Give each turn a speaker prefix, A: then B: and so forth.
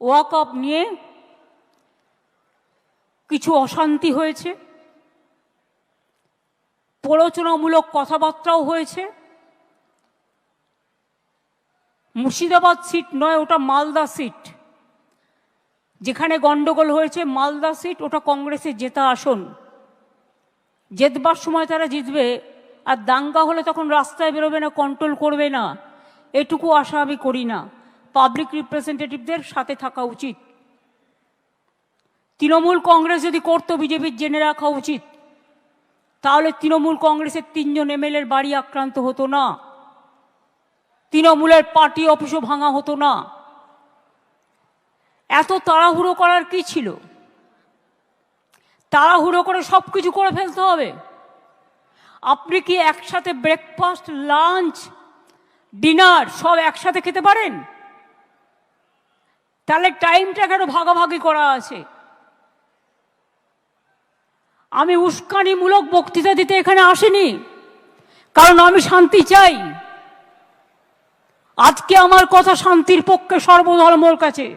A: ওয়াকআপ নিয়ে কিছু অশান্তি হয়েছে, প্ররোচনামূলক কথাবার্তাও হয়েছে। মুর্শিদাবাদ সিট নয়, ওটা মালদা সিট। যেখানে গন্ডগোল হয়েছে মালদা সিট, ওটা কংগ্রেসের জেতা আসন। জেতবার সময় তারা জিতবে, আর দাঙ্গা হলে তখন রাস্তায় বেরোবে না, কন্ট্রোল করবে না, এটুকু আশা আমি করি না। পাবলিক রিপ্রেজেন্টেটিভদের সাথে থাকা উচিত। তৃণমূল কংগ্রেস যদি করতো, বিজেপির জেনে রাখা উচিত, তাহলে তৃণমূল কংগ্রেসের 3 জন এমএলএর বাড়ি আক্রান্ত হতো না, তৃণমূলের পার্টি অফিসও ভাঙা হতো না। এত তাড়াহুড়ো করার কি ছিল? তাড়াহুড়ো করে সব কিছু করে ফেলতে হবে? আপনি কি একসাথে ব্রেকফাস্ট, লাঞ্চ, ডিনার সব একসাথে খেতে পারেন? তাহলে টাইমটা কেন ভাগাভাগি করা আছে? আমি উস্কানিমূলক বক্তৃতা দিতে এখানে আসিনি, কারণ আমি শান্তি চাই। আজকে আমার কথা শান্তির পক্ষে সর্বধর্মর কাছে।